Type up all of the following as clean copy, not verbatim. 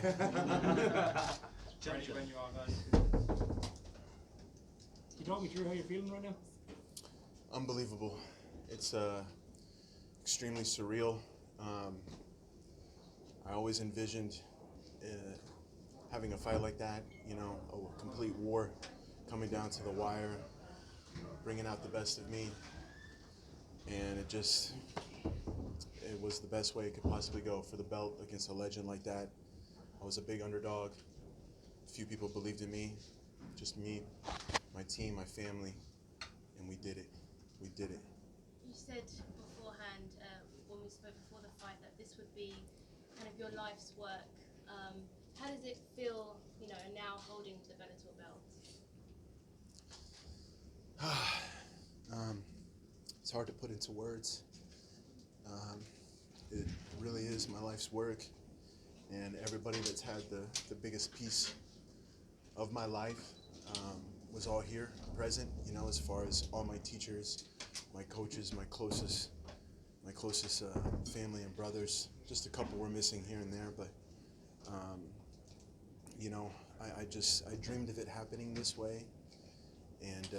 Ready when you are, guys. Can you talk me through how you're feeling right now? Unbelievable. It's extremely surreal. I always envisioned having a fight like that, you know, a complete war coming down to the wire, bringing out the best of me. And it was the best way it could possibly go for the belt against a legend like that. I was a big underdog. Few people believed in me, just me, my team, my family, and we did it. We did it. You said beforehand, when we spoke before the fight, that this would be kind of your life's work. How does it feel, you know, now holding the Bellator belt? It's hard to put into words. It really is my life's work, and everybody that's had the biggest piece of my life was all here, present. You know, as far as all my teachers, my coaches, my closest family and brothers. Just a couple were missing here and there, but you know, I dreamed of it happening this way, and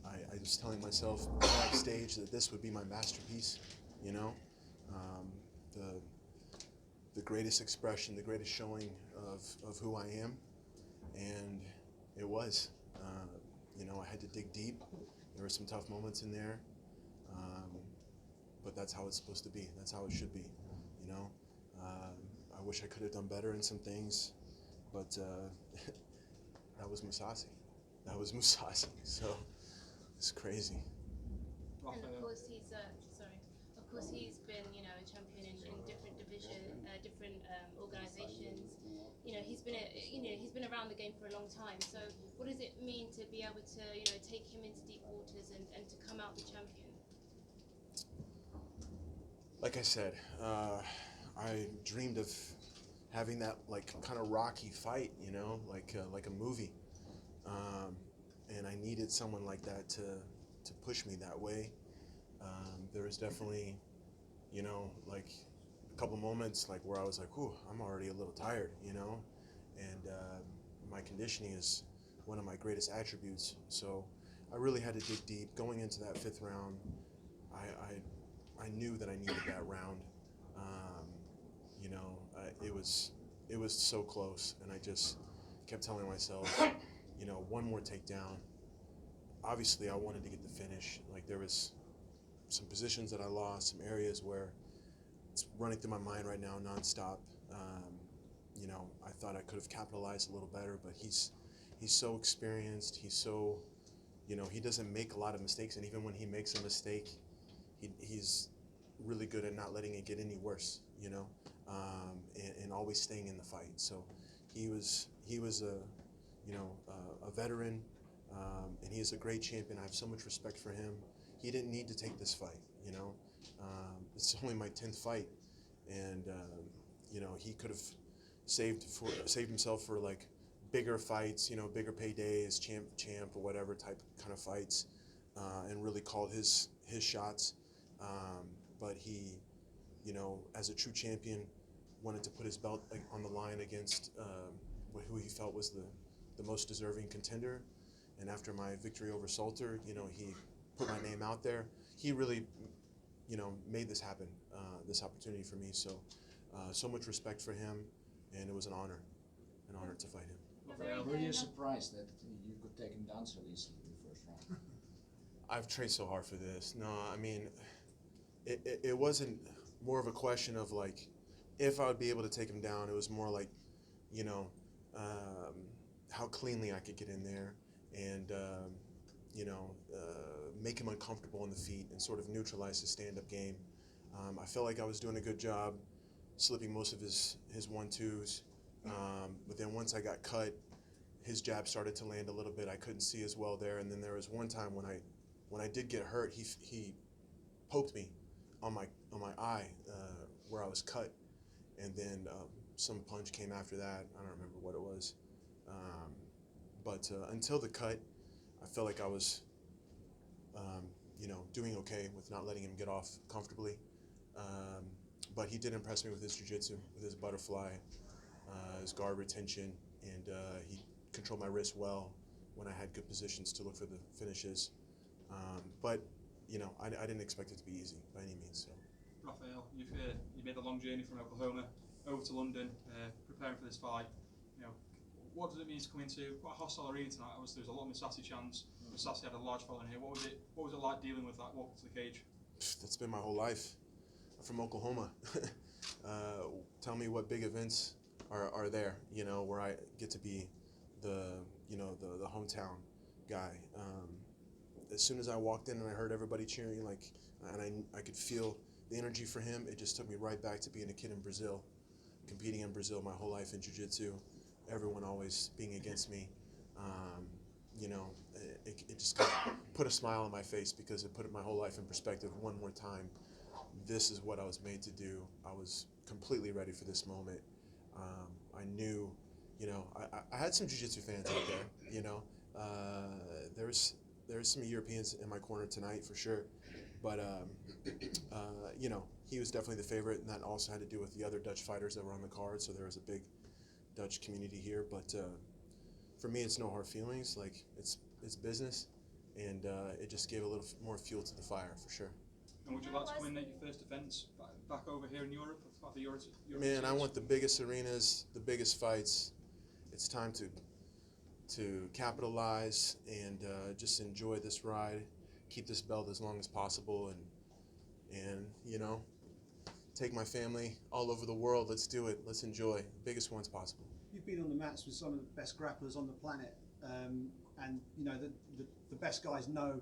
I was telling myself backstage that this would be my masterpiece. You know, the greatest expression, the greatest showing of who I am, and it was. You know, I had to dig deep. There were some tough moments in there, but that's how it's supposed to be. That's how it should be. You know, I wish I could have done better in some things, but that was Mousasi. That was Mousasi. So it's crazy. And of course he's Of course he's been, you know, a champion in different different organizations. You know, he's been around the game for a long time. So what does it mean to be able to, you know, take him into deep waters and to come out the champion? Like I said, I dreamed of having that like kind of rocky fight, you know, like a movie, and I needed someone like that to push me that way. There was definitely, you know, like a couple moments like where I was like, "Whew, I'm already a little tired," you know, and my conditioning is one of my greatest attributes. So I really had to dig deep. Going into that fifth round, I knew that I needed that round. You know, it was so close, and I just kept telling myself, you know, one more takedown. Obviously, I wanted to get the finish. Like there was some positions that I lost, some areas where it's running through my mind right now nonstop. You know, I thought I could have capitalized a little better, but he's so experienced. He's so, you know, he doesn't make a lot of mistakes, and even when he makes a mistake, he's really good at not letting it get any worse, you know, and always staying in the fight. So he was a, you know, a veteran, and he is a great champion. I have so much respect for him. He didn't need to take this fight, you know. It's only my 10th fight, and you know, he could have saved himself for like bigger fights, you know, bigger paydays, champ or whatever type kind of fights, and really called his shots. But he, you know, as a true champion, wanted to put his belt on the line against who he felt was the most deserving contender. And after my victory over Salter, you know, he put my name out there. He really, you know, made this happen, this opportunity for me. So, so much respect for him, and it was an honor to fight him. Were you surprised that you could take him down so easily in the first round? I've trained so hard for this. No, I mean, it wasn't more of a question of like if I would be able to take him down. It was more like, you know, how cleanly I could get in there and, you know, make him uncomfortable on the feet and sort of neutralize his stand-up game. I felt like I was doing a good job slipping most of his 1-2s, but then once I got cut, his jab started to land a little bit. I couldn't see as well there, and then there was one time when I did get hurt, he poked me on my eye where I was cut, and then some punch came after that. I don't remember what it was, but until the cut, I felt like I was, you know, doing okay with not letting him get off comfortably. But he did impress me with his jiu-jitsu, with his butterfly. his guard retention, and he controlled my wrist well when I had good positions to look for the finishes. But you know, I didn't expect it to be easy by any means. So. Rafael, you made a long journey from Oklahoma over to London, preparing for this fight. You know, what does it mean to come into quite a hostile arena tonight? Obviously, there was a lot of Mousasi chants. Mousasi had a large following here. What was it like dealing with that walk to the cage? That's been my whole life. I'm from Oklahoma. Tell me what big events are there, you know, where I get to be the hometown guy. As soon as I walked in and I heard everybody cheering, and I could feel the energy for him, it just took me right back to being a kid in Brazil, competing in Brazil my whole life in jiu-jitsu, everyone always being against me. You know, it just kind of put a smile on my face because it put my whole life in perspective one more time. This is what I was made to do. I was completely ready for this moment. I knew, you know, I had some jiu-jitsu fans out there, you know. There's some Europeans in my corner tonight for sure. But, you know, he was definitely the favorite, and that also had to do with the other Dutch fighters that were on the card, so there was a big Dutch community here. But for me, it's no hard feelings. Like, it's business, and it just gave a little more fuel to the fire, for sure. And would you like to come in make your first defence back over here in Europe? Man, I want the biggest arenas, the biggest fights. It's time to capitalize and just enjoy this ride, keep this belt as long as possible, and you know, take my family all over the world. Let's do it. Let's enjoy the biggest ones possible. You've been on the mats with some of the best grapplers on the planet, and you know the best guys know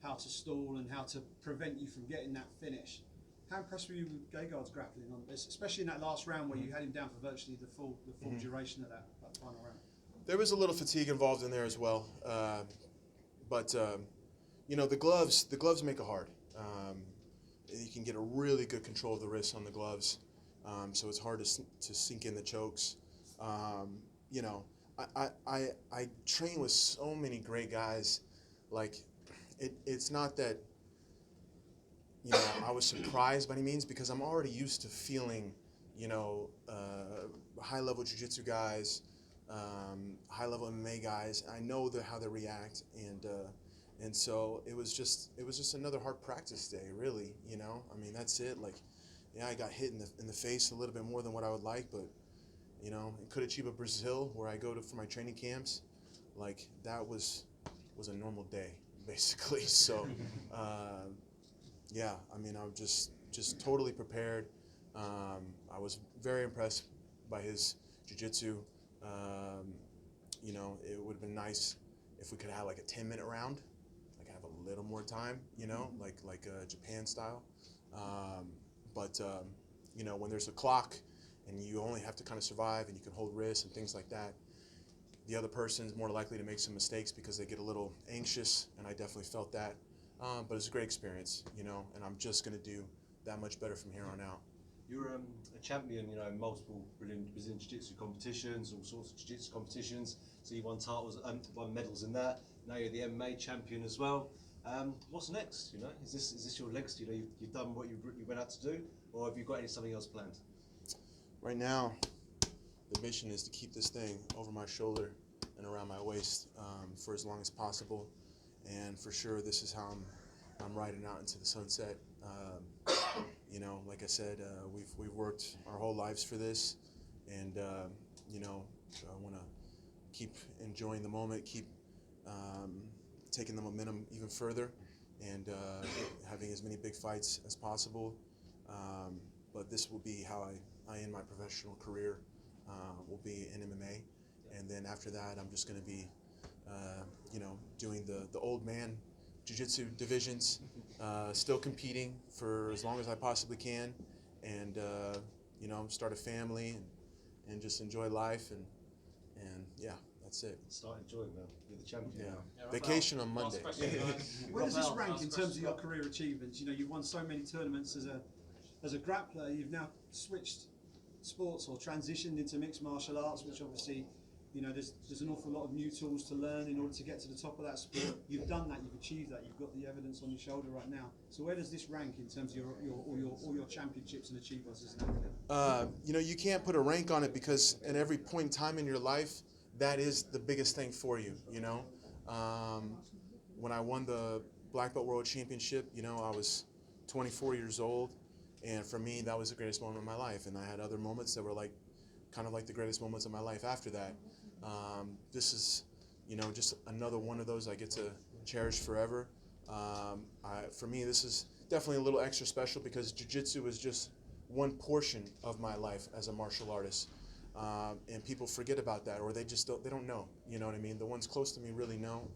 how to stall and how to prevent you from getting that finish. How impressed were you with Gegard's grappling on this, especially in that last round where you had him down for virtually the full duration of that final round? There was a little fatigue involved in there as well, but you know, the gloves make it hard. You can get a really good control of the wrist on the gloves, so it's hard to sink in the chokes. You know, I train with so many great guys. Like, it's not that, you know, I was surprised by any means, because I'm already used to feeling, you know, high-level jiu-jitsu guys, high-level MMA guys. I know how they react, and so it was just another hard practice day, really. You know, I mean, that's it. Like, yeah, I got hit in the face a little bit more than what I would like, but you know, in Curitiba, Brazil, where I go to for my training camps, like, that was a normal day, basically. So, yeah, I mean, I was just totally prepared. I was very impressed by his jiu-jitsu. You know, it would have been nice if we could have like a 10-minute round, like have a little more time, you know, like Japan style. But you know, when there's a clock and you only have to kind of survive and you can hold wrists and things like that, the other person is more likely to make some mistakes because they get a little anxious, and I definitely felt that. But it's a great experience, you know, and I'm just going to do that much better from here on out. You're a champion, you know, in multiple Brazilian Jiu-Jitsu competitions, all sorts of Jiu-Jitsu competitions. So you won titles, won medals in that. Now you're the MMA champion as well. What's next? You know, is this your legacy? You know, you've done what you went out to do, or have you got something else planned? Right now, the mission is to keep this thing over my shoulder and around my waist for as long as possible. And for sure, this is how I'm riding out into the sunset. You know, like I said, we've worked our whole lives for this, and you know, I want to keep enjoying the moment, keep taking the momentum even further, and having as many big fights as possible. But this will be how I end my professional career. Will be in MMA, and then after that, I'm just going to be, you know, doing the old man jiu-jitsu divisions, still competing for as long as I possibly can, and you know, start a family and just enjoy life, and yeah, that's it. Start enjoying them. You're the champion now. Yeah, Vacation on Monday. Where does this rank in terms of your career achievements? You know, you've won so many tournaments as a grappler. You've now switched sports or transitioned into mixed martial arts, which obviously You know, there's an awful lot of new tools to learn in order to get to the top of that sport. You've done that, you've achieved that, you've got the evidence on your shoulder right now. So where does this rank in terms of all your championships and achievements as an athlete? You know, you can't put a rank on it because at every point in time in your life, that is the biggest thing for you, you know. When I won the Black Belt World Championship, you know, I was 24 years old, and for me, that was the greatest moment of my life. And I had other moments that were like, kind of like the greatest moments of my life after that. This is, you know, just another one of those I get to cherish forever. For me, this is definitely a little extra special because jiu-jitsu is just one portion of my life as a martial artist. And people forget about that, or they don't know, you know what I mean? The ones close to me really know.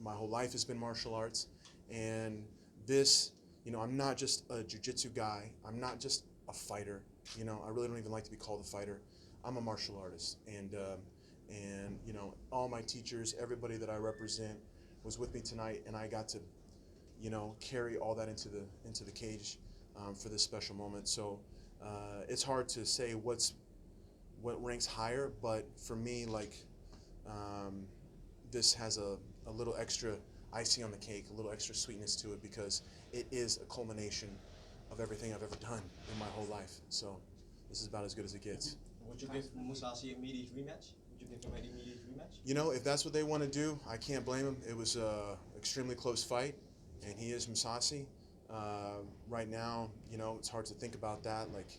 My whole life has been martial arts, and this, you know, I'm not just a jiu-jitsu guy, I'm not just a fighter, you know, I really don't even like to be called a fighter. I'm a martial artist, and you know, all my teachers, everybody that I represent was with me tonight, and I got to, you know, carry all that into the cage for this special moment. So it's hard to say what ranks higher, but for me, like, this has a little extra icing on the cake, a little extra sweetness to it, because it is a culmination of everything I've ever done in my whole life. So this is about as good as it gets. Would you give Mousasi a immediate rematch? Would you give him an immediate rematch? You know, if that's what they want to do, I can't blame them. It was an extremely close fight, and he is Mousasi. Right now, you know, it's hard to think about that. Like,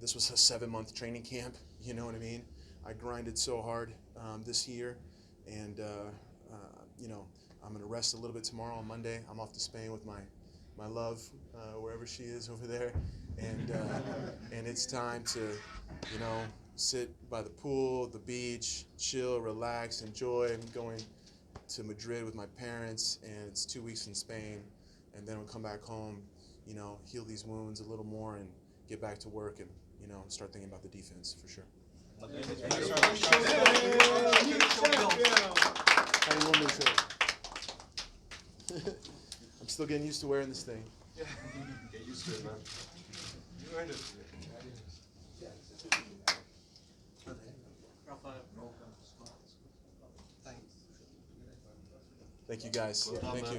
this was a 7-month training camp, you know what I mean? I grinded so hard this year, and you know, I'm going to rest a little bit tomorrow on Monday. I'm off to Spain with my love, wherever she is over there, and it's time to, you know, sit by the pool, the beach, chill, relax, enjoy. I'm going to Madrid with my parents, and it's 2 weeks in Spain, and then we'll come back home, you know, heal these wounds a little more, and get back to work, and, you know, start thinking about the defense for sure. I'm still getting used to wearing this thing. Get used to it, man. You earned it. Thank you, guys. Well done, Thank man. you.